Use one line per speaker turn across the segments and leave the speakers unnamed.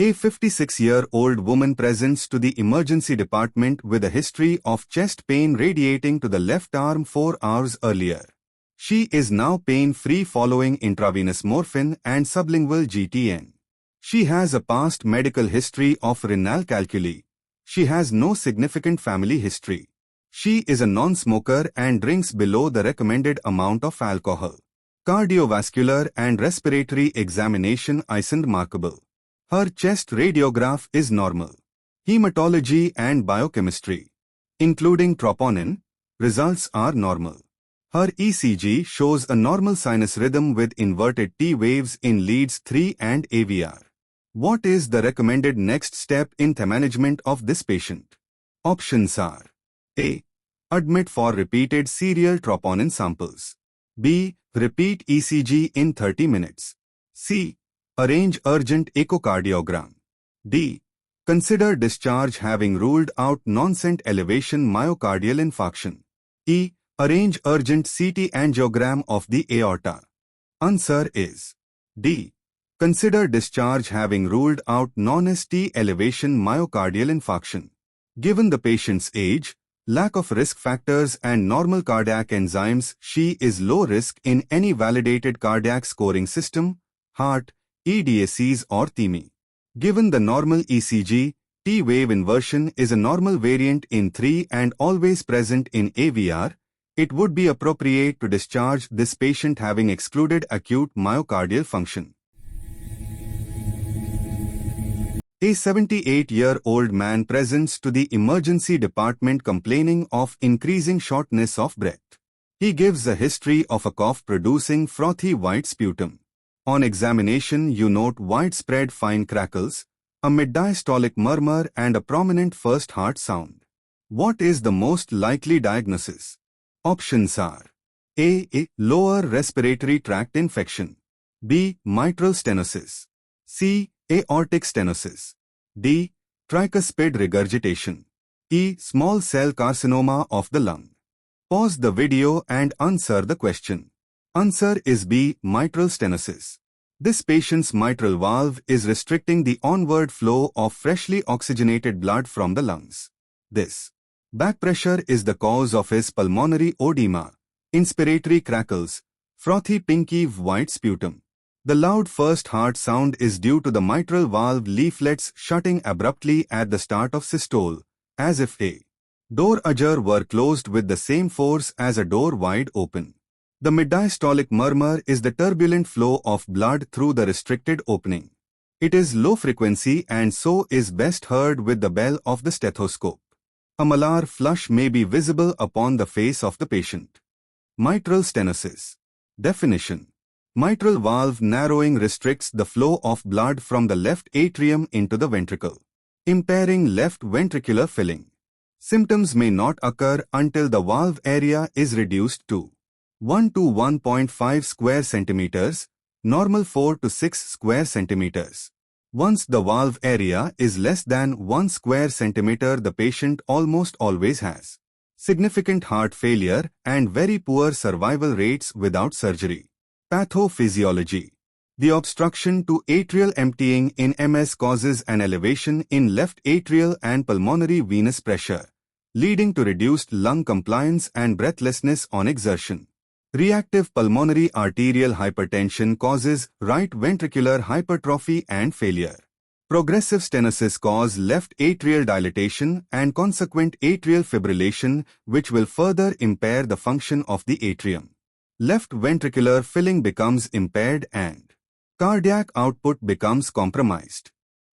A 56-year-old woman presents to the emergency department with a history of chest pain radiating to the left arm 4 hours earlier. She is now pain-free following intravenous morphine and sublingual GTN. She has a past medical history of renal calculi. She has no significant family history. She is a non-smoker and drinks below the recommended amount of alcohol. Cardiovascular and respiratory examination isn't remarkable. Her chest radiograph is normal. Hematology and biochemistry, including troponin, results are normal. Her ECG shows a normal sinus rhythm with inverted T waves in leads 3 and AVR. What is the recommended next step in the management of this patient? Options are: A. Admit for repeated serial troponin samples. B. Repeat ECG in 30 minutes. C. Arrange urgent echocardiogram. D. Consider discharge having ruled out nonset elevation myocardial infarction. E. Arrange urgent CT angiogram of the aorta. Answer is D. Consider discharge having ruled out non-ST elevation myocardial infarction. Given the patient's age, lack of risk factors and normal cardiac enzymes, she is low risk in any validated cardiac scoring system, heart, EDACs or THEMI. Given the normal ECG, T-wave inversion is a normal variant in 3 and always present in AVR, it would be appropriate to discharge this patient having excluded acute myocardial function. A 78-year-old man presents to the emergency department complaining of increasing shortness of breath. He gives a history of a cough producing frothy white sputum. On examination, you note widespread fine crackles, a mid-diastolic murmur and a prominent first heart sound. What is the most likely diagnosis? Options are: A. Lower respiratory tract infection. B. Mitral stenosis. C. Aortic stenosis. D. Tricuspid regurgitation. E. Small cell carcinoma of the lung. Pause the video and answer the question. Answer is B. Mitral stenosis. This patient's mitral valve is restricting the onward flow of freshly oxygenated blood from the lungs. This back pressure is the cause of his pulmonary edema, inspiratory crackles, frothy pinky white sputum. The loud first heart sound is due to the mitral valve leaflets shutting abruptly at the start of systole, as if a door ajar were closed with the same force as a door wide open. The mid-diastolic murmur is the turbulent flow of blood through the restricted opening. It is low frequency and so is best heard with the bell of the stethoscope. A malar flush may be visible upon the face of the patient. Mitral stenosis. Definition: mitral valve narrowing restricts the flow of blood from the left atrium into the ventricle, impairing left ventricular filling. Symptoms may not occur until the valve area is reduced to 1 to 1.5 square centimeters, normal 4 to 6 square centimeters. Once the valve area is less than 1 square centimeter, the patient almost always has significant heart failure and very poor survival rates without surgery. Pathophysiology. The obstruction to atrial emptying in MS causes an elevation in left atrial and pulmonary venous pressure, leading to reduced lung compliance and breathlessness on exertion. Reactive pulmonary arterial hypertension causes right ventricular hypertrophy and failure. Progressive stenosis causes left atrial dilatation and consequent atrial fibrillation, which will further impair the function of the atrium. Left ventricular filling becomes impaired and cardiac output becomes compromised.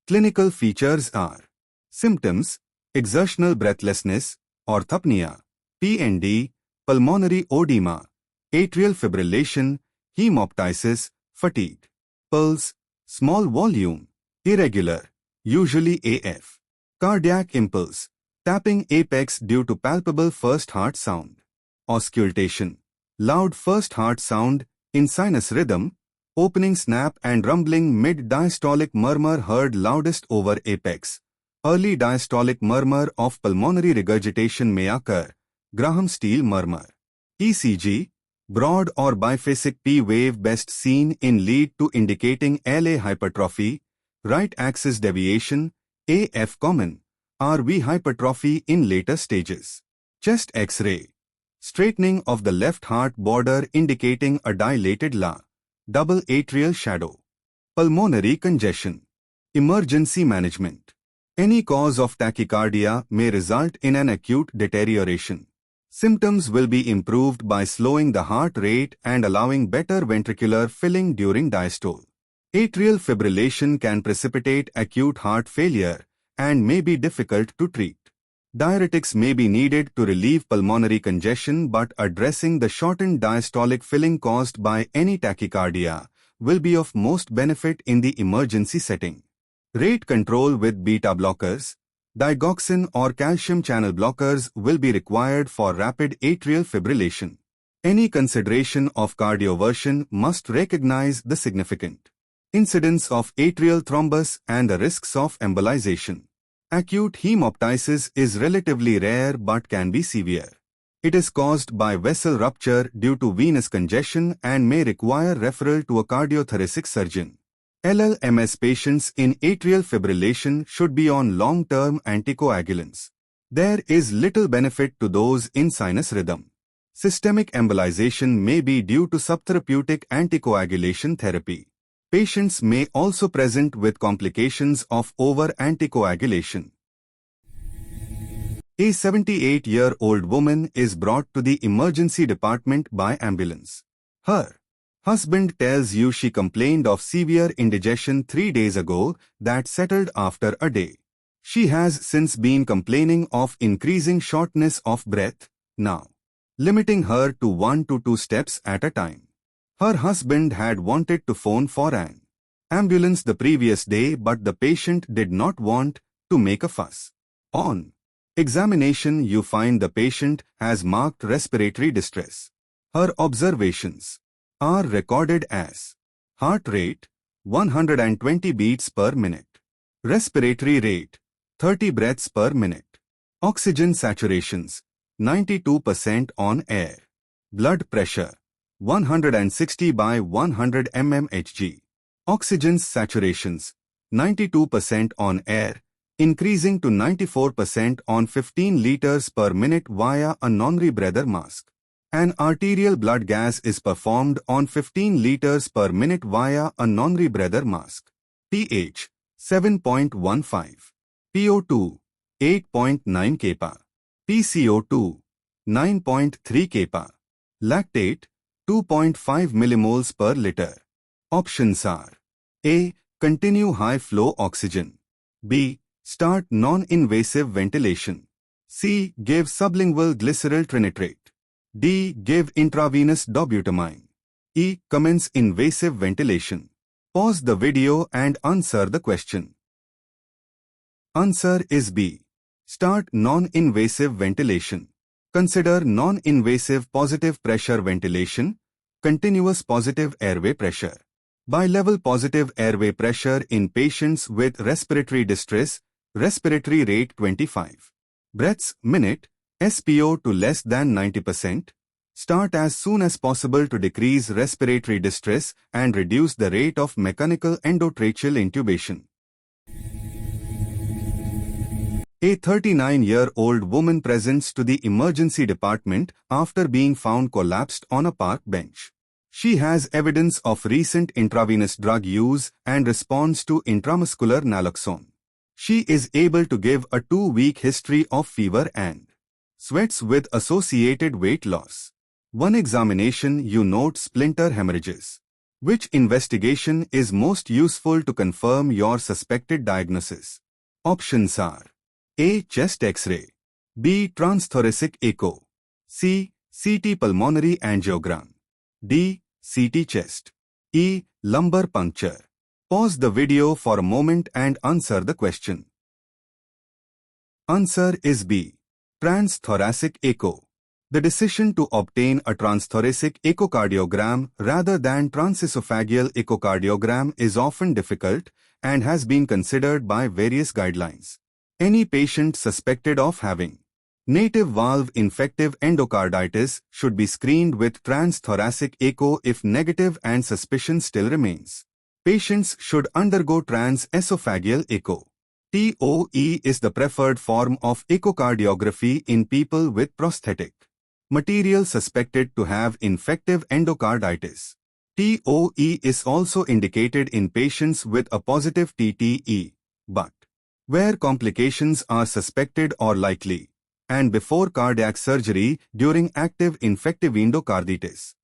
Clinical features are: symptoms: exertional breathlessness, orthopnea, PND, pulmonary edema, atrial fibrillation, hemoptysis, fatigue. Pulse: small volume, irregular, usually AF. Cardiac impulse: tapping apex due to palpable first heart sound. Auscultation: loud first heart sound, in sinus rhythm, opening snap and rumbling mid-diastolic murmur heard loudest over apex. Early diastolic murmur of pulmonary regurgitation may occur, Graham-Steele murmur. ECG: broad or biphasic P wave best seen in lead 2 indicating LA hypertrophy, right axis deviation, AF common, RV hypertrophy in later stages. Chest X-ray. Straightening of the left heart border indicating a dilated LA, double atrial shadow. Pulmonary congestion. Emergency management. Any cause of tachycardia may result in an acute deterioration. Symptoms will be improved by slowing the heart rate and allowing better ventricular filling during diastole. Atrial fibrillation can precipitate acute heart failure and may be difficult to treat. Diuretics may be needed to relieve pulmonary congestion, but addressing the shortened diastolic filling caused by any tachycardia will be of most benefit in the emergency setting. Rate control with beta blockers, digoxin or calcium channel blockers will be required for rapid atrial fibrillation. Any consideration of cardioversion must recognize the significant incidence of atrial thrombus and the risks of embolization. Acute hemoptysis is relatively rare but can be severe. It is caused by vessel rupture due to venous congestion and may require referral to a cardiothoracic surgeon. LLMS patients in atrial fibrillation should be on long-term anticoagulants. There is little benefit to those in sinus rhythm. Systemic embolization may be due to subtherapeutic anticoagulation therapy. Patients may also present with complications of over-anticoagulation. A 78-year-old woman is brought to the emergency department by ambulance. Her husband tells you she complained of severe indigestion 3 days ago that settled after a day. She has since been complaining of increasing shortness of breath, now limiting her to 1 to 2 steps at a time. Her husband had wanted to phone for an ambulance the previous day, but the patient did not want to make a fuss. On examination, you find the patient has marked respiratory distress. Her observations are recorded as heart rate 120 beats per minute, respiratory rate 30 breaths per minute, oxygen saturations 92% on air, blood pressure 160 by 100 mmHg. Oxygen saturations 92% on air, increasing to 94% on 15 liters per minute via a non-rebreather mask. An arterial blood gas is performed on 15 liters per minute via a non-rebreather mask. pH 7.15, PO2 8.9 kPa, PCO2 9.3 kPa, lactate 2.5 millimoles per liter. Options are A. Continue high-flow oxygen. B. Start non-invasive ventilation. C. Give sublingual glyceryl trinitrate. D. Give intravenous dobutamine. E. Commence invasive ventilation. Pause the video and answer the question. Answer is B. Start non-invasive ventilation. Consider non-invasive positive pressure ventilation, continuous positive airway pressure, bilevel positive airway pressure in patients with respiratory distress, respiratory rate 25 breaths minute, SPO to less than 90%. Start as soon as possible to decrease respiratory distress and reduce the rate of mechanical endotracheal intubation. A 39-year-old woman presents to the emergency department after being found collapsed on a park bench. She has evidence of recent intravenous drug use and responds to intramuscular naloxone. She is able to give a 2-week history of fever and sweats with associated weight loss. One examination, you note splinter hemorrhages. Which investigation is most useful to confirm your suspected diagnosis? Options are A. Chest X-ray, B. Transthoracic echo, C. CT pulmonary angiogram, D. CT chest, E. Lumbar puncture. Pause the video for a moment and answer the question. Answer is B. Transthoracic echo. The decision to obtain a transthoracic echocardiogram rather than transesophageal echocardiogram is often difficult and has been considered by various guidelines. Any patient suspected of having native valve infective endocarditis should be screened with transthoracic echo if negative and suspicion still remains. patients should undergo transesophageal echo. TOE is the preferred form of echocardiography in people with prosthetic material suspected to have infective endocarditis. TOE is also indicated in patients with a positive TTE, but where complications are suspected or likely, and before cardiac surgery during active infective endocarditis.